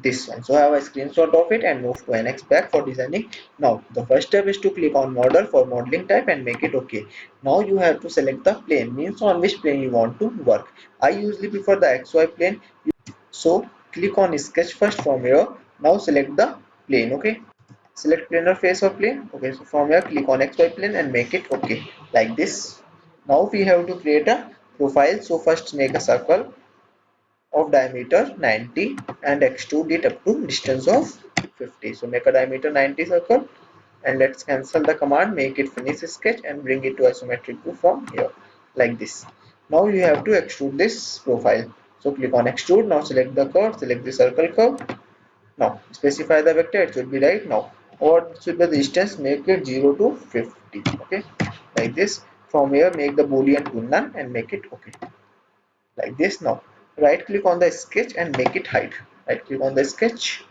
this one. So I have a screenshot of it and move to NX back for designing. Now the first step is to click on model for modeling type and make it okay. Now you have to select the plane, means on which plane you want to work. I usually prefer the XY plane, so click on sketch first from here. Now select the plane. Okay, select planar face of plane. Okay, so from here click on XY plane and make it okay like this. Now we have to create a profile. So first make a circle of diameter 90 and extrude it up to distance of 50. So make a diameter 90 circle and let's cancel the command, make it finish sketch and bring it to isometric view from here like this. Now you have to extrude this profile. So click on extrude. Now select the curve, select the circle curve. Now specify the vector, it should be right. Now what should be the distance, make it 0 to 50. Okay, like this. From here make the boolean to none and make it okay like this. Now right click on the sketch and make it hide. Right click on the sketch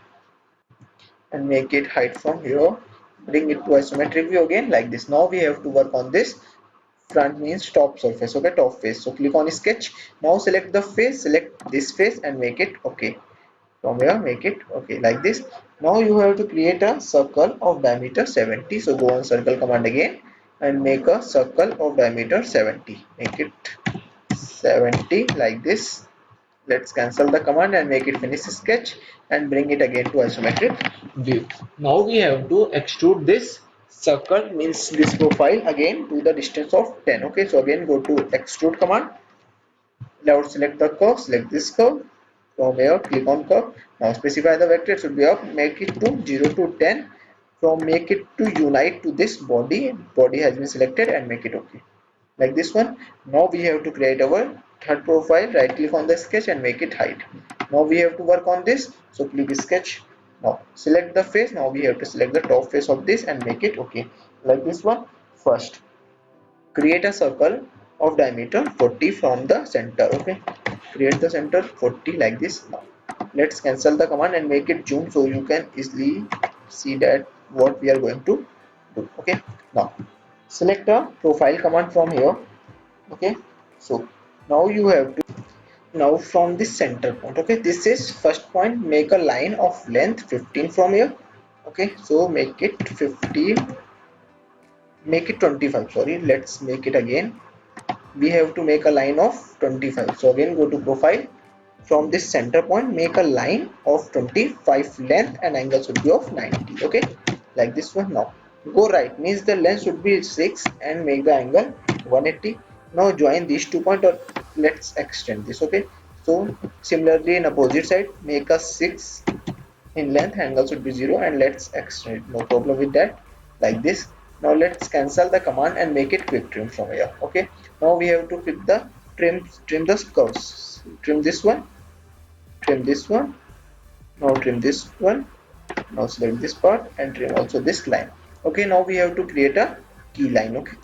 and make it hide from here, bring it to isometric view again like this. Now we have to work on this front, means top surface. Okay, top face. So click on sketch. Now select the face, select this face and make it okay. From here make it okay like this. Now you have to create a circle of diameter 70. So go on circle command again and make a circle of diameter 70. Make it 70 like this. Let's cancel the command and make it finish sketch and bring it again to isometric view. Now we have to extrude this circle, means this profile again to the distance of 10. Okay, so again go to extrude command. Now select the curve, select this curve. From here click on curve. Now specify the vector, it should be up, make it to 0 to 10. From make it to unite to this body, body has been selected and make it okay like this one. Now we have to create our third profile. Right click on the sketch and make it hide. Now we have to work on this. So click sketch. Now select the face. Now we have to select the top face of this and make it okay like this one. First create a circle of diameter 40 from the center. Okay, create the center 40 like this. Now let's cancel the command and make it zoom so you can easily see that what we are going to do. Okay, now select a profile command from here. Okay, so now you have to, now from this center point, okay, this is first point, make a line of length 15 from here. Okay, so make it 15, make it 25, sorry, let's make it again. We have to make a line of 25. So again go to profile, from this center point make a line of 25 length and angle should be of 90. Okay, like this one. Now go right, means the length should be 6 and make the angle 180. Now join these 2 points or let's extend this. Okay, so similarly in opposite side make a 6 in length, angle should be 0 and let's extend it, no problem with that like this. Now let's cancel the command and make it quick trim from here. Okay, now we have to pick the trim the curves, trim this one, trim this one, now trim this one, now select this part and trim also this line. Okay, now we have to create a key line. Okay,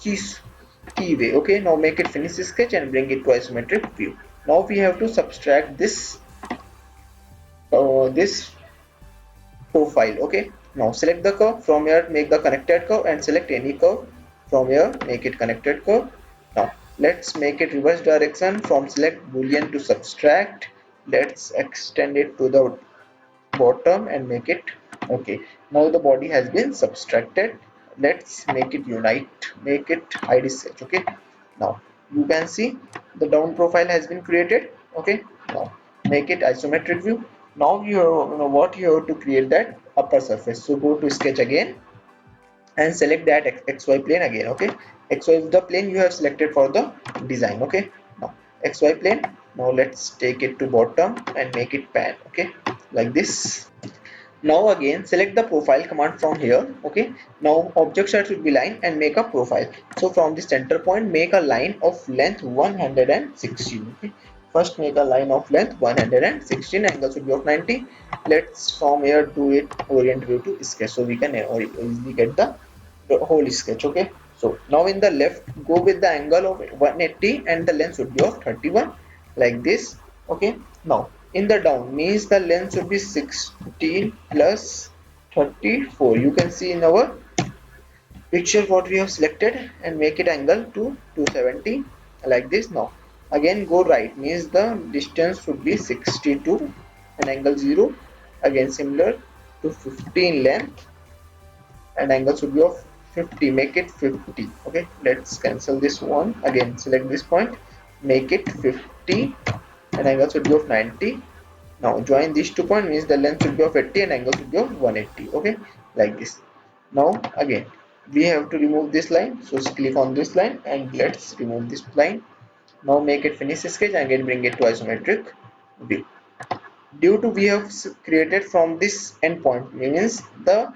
keyway. Okay, now make it finish sketch and bring it to isometric view. Now we have to subtract this this profile. Okay, now select the curve. From here make the connected curve and select any curve. From here make it connected curve. Now let's make it reverse direction. From select boolean to subtract, let's extend it to the bottom and make it okay. Now the body has been subtracted. Let's make it unite, make it hide sketch. Okay, now you can see the down profile has been created. Okay, now make it isometric view. Now you know what, you have to create that upper surface. So go to sketch again and select that xy plane again. Okay, xy is the plane you have selected for the design. Okay, now xy plane. Now let's take it to bottom and make it pan. Okay, like this. Now again select the profile command from here. Okay, now object side should be line and make a profile. So from the center point make a line of length 116. Okay, first make a line of length 116, angle should be of 90. Let's from here do it orient view to sketch so we can easily get the whole sketch. Okay, so now in the left go with the angle of 180 and the length should be of 31 like this. Okay, now in the down means the length should be 16 plus 34. You can see in our picture what we have selected and make it angle to 270 like this. Now again go right, means the distance should be 62 and angle 0 again similar to 50 in length, and angle should be of 50, make it 50. Okay, let's cancel this one, again select this point, make it 50, and angle should be of 90. Now join these 2 points, means the length should be of 80 and angle should be of 180. Okay, like this. Now again we have to remove this line, so click on this line and let's remove this line. Now make it finish sketch and again bring it to isometric view. Due to we have created from this endpoint, means the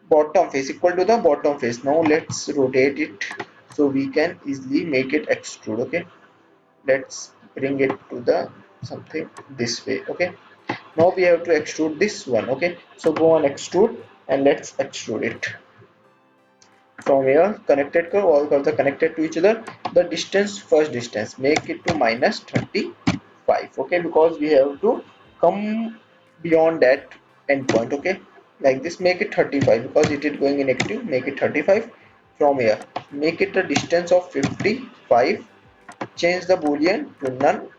bottom face equal to the bottom face. Now let's rotate it so we can easily make it extrude. Okay, let's bring it to the something this way. Okay, now we have to extrude this one. Okay, so go on extrude and let's extrude it. From here connected curve, all curves are connected to each other. The distance, first distance, make it to minus 35. Okay, because we have to come beyond that endpoint. Okay, like this, make it 35 because it is going in negative, make it 35. From here make it a distance of 55, change the boolean to none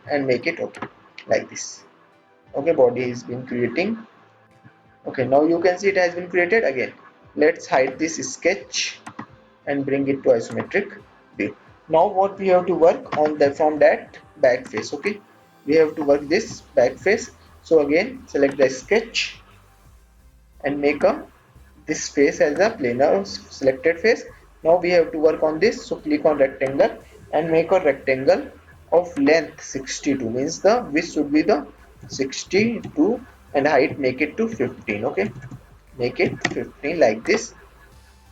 and make it okay, like this. Okay, body is been creating. Okay, now you can see it has been created. Again let's hide this sketch and bring it to isometric view. Now what we have to work on, that from that back face. Okay, we have to work this back face. So again select the sketch and make a this face as a planar selected face. Now we have to work on this, so click on rectangle and make a rectangle of length 62, means the width should be the 62 and height make it to 15. Okay, make it 15 like this.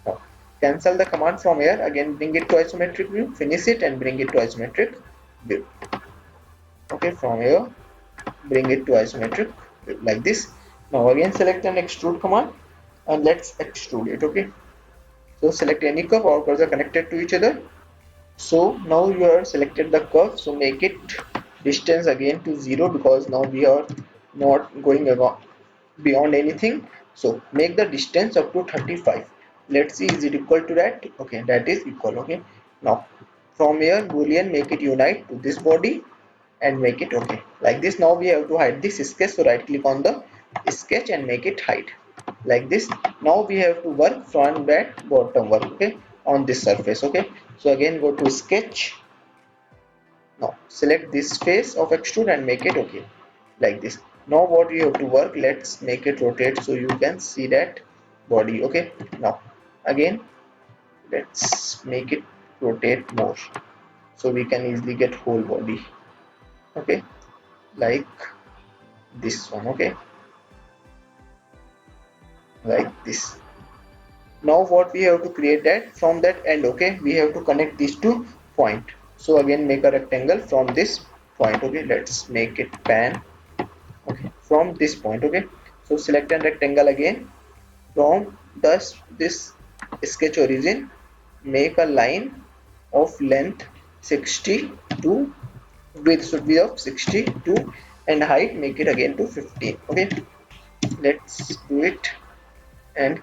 Now cancel the command. From here again bring it to isometric view, finish it and bring it to isometric view. Okay, from here bring it to isometric view, like this. Now again select an extrude command and let's extrude it. Okay, so select any curve, all curves are connected to each other. So now you have selected the curve, so make it distance again to 0 because now we are not going beyond anything. So make the distance up to 35. Let's see, is it equal to that? Okay, that is equal. Okay, now from here boolean make it unite to this body and make it okay, like this. Now we have to hide this sketch, so right click on the sketch and make it hide, like this. Now we have to work from that bottom work. Okay, on this surface. Okay, so again go to sketch. Now select this face of extrude and make it okay, like this. Now what you have to work, let's make it rotate so you can see that body. Okay, now again let's make it rotate more so we can easily get whole body. Okay, like this one. Okay, like this. Now what we have to create, that from that end. Okay, we have to connect these two point. So again make a rectangle from this point. Okay, let's make it pan. Okay, from this point. Okay, so select a rectangle again. From this sketch origin make a line of length 62, width should be of 62 and height make it again to 15. Okay, let's do it and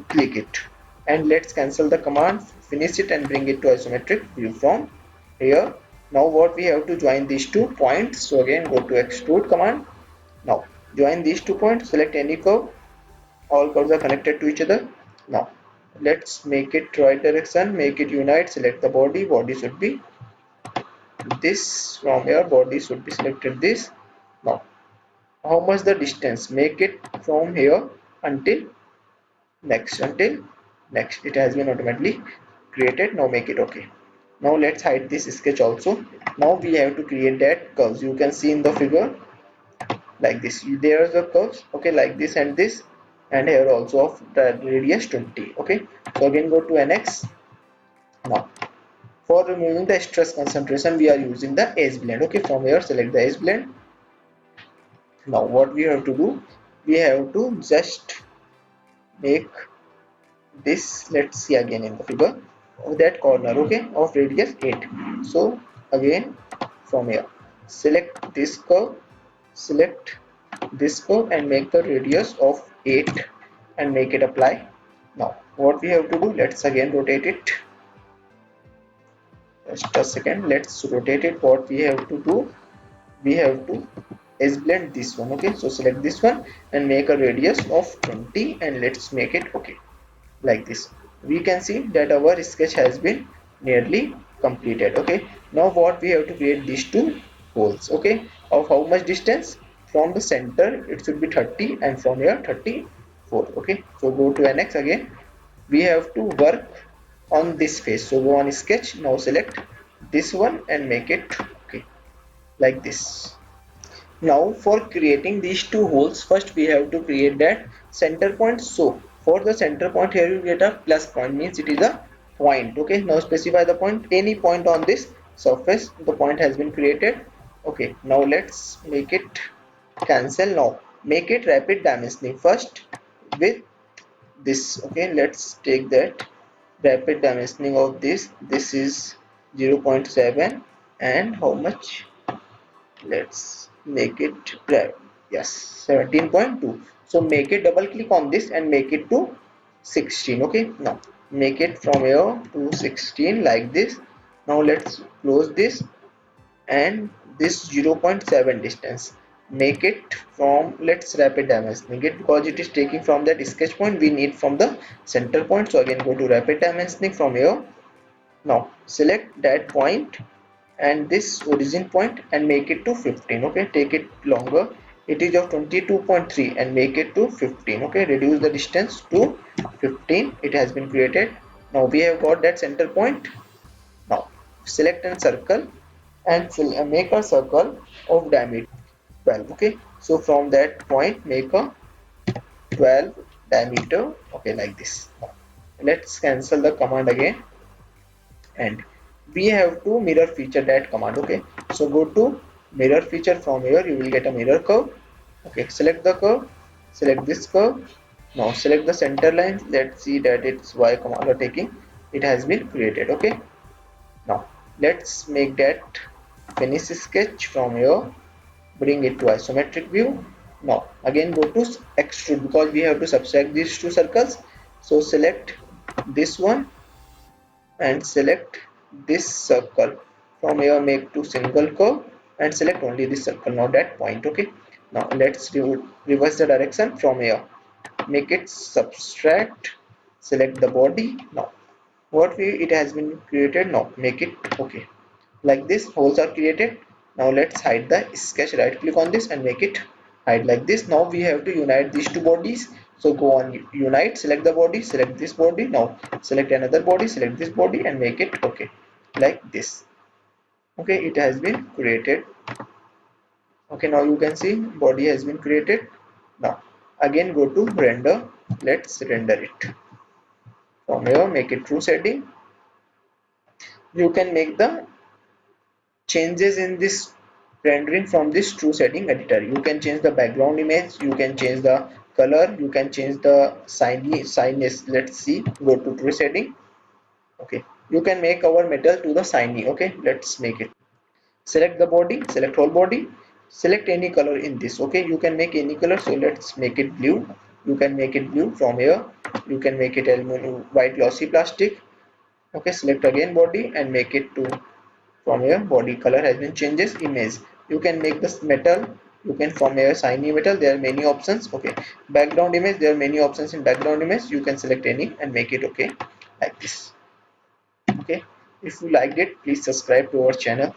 click it and let's cancel the command, finish it and bring it to isometric view from here. Now what we have to join these 2 points, so again go to extrude command. Now join these 2 points, select any curve, all curves are connected to each other. Now let's make it right direction, make it unite, select the body, body should be this. From here body should be selected this. Now how much the distance, make it from here until next, until next. It has been automatically created. Now make it okay. Now let's hide this sketch also. Now we have to create that curves, you can see in the figure, like this. There are the curves. Okay, like this and this, and here also of the radius 20. Okay, so again go to NX. Now for removing the stress concentration we are using the edge blend. Okay, from here select the edge blend. Now what we have to do, we have to just make this, let's see again in the figure, of that corner. Okay, of radius 8. So again from here select this curve, select this curve and make the radius of 8 and make it apply. Now what we have to do, let's again rotate it. Just a second, let's rotate it. What we have to do, we have to edge blend this one. Okay, so select this one and make a radius of 20 and let's make it okay. Like this, we can see that our sketch has been nearly completed. Okay, now what we have to create these two holes. Okay, of how much distance? From the center it should be 30 and from here 34. Okay, so go to NX again. We have to work on this face, so go on sketch. Now select this one and make it okay, like this. Now for creating these two holes, first we have to create that center point. So for the center point here you get a plus point, means it is a point. Okay, now specify the point, any point on this surface. The point has been created. Okay, now let's make it cancel. Now make it rapid dimensioning first with this. Okay, let's take that rapid dimensioning of this is 0.7 and how much, let's make it yes, 17.2. so make it, double click on this and make it to 16. Okay, now make it from here to 16 like this. Now let's close this and this 0.7 distance, make it from, let's rapid dimensioning it because it is taking from that sketch point, we need from the center point. So again go to rapid dimensioning from here. Now select that point and this origin point and make it to 15. Okay, take it longer, it is of 22.3 and make it to 15. Okay, reduce the distance to 15. It has been created. Now we have got that center point. Now select a circle and make a circle of diameter 12. Okay, so from that point make a 12 diameter. Okay, like this. Now, let's cancel the command again and we have to mirror feature that command. Okay, so go to mirror feature. From here you will get a mirror curve. Okay, select the curve, select this curve. Now select the center line. Let's see that it's y command are taking, it has been created. Okay, now let's make that finish sketch. From here bring it to isometric view. Now again go to extrude because we have to subtract these two circles. So select this one and select this circle. From here make to single curve and select only this circle, not that point. Okay, now let's reverse the direction. From here make it subtract, select the body. Now what we, it has been created. Now make it okay, like this holes are created. Now let's hide the sketch, right click on this and make it hide like this. Now we have to unite these two bodies, so go on unite, select the body, select this body. Now select another body, select this body and make it okay, like this. Okay, it has been created. Okay, now you can see body has been created. Now again go to render, let's render it. From here make it true setting. You can make the changes in this rendering from this true setting editor. You can change the background image, you can change the color, you can change the shyness. Let's see, go to true setting. Okay, you can make our metal to the shiny. Okay, let's make it. Select the body, select whole body, select any color in this. Okay, you can make any color, so let's make it blue. You can make it blue. From here you can make it aluminum white glossy plastic. Okay, select again body and make it to, from here body color has been changes. Image, you can make this metal, you can from here shiny metal, there are many options. Okay, background image, there are many options in background image, you can select any and make it okay, like this. Okay, if you liked it please subscribe to our channel.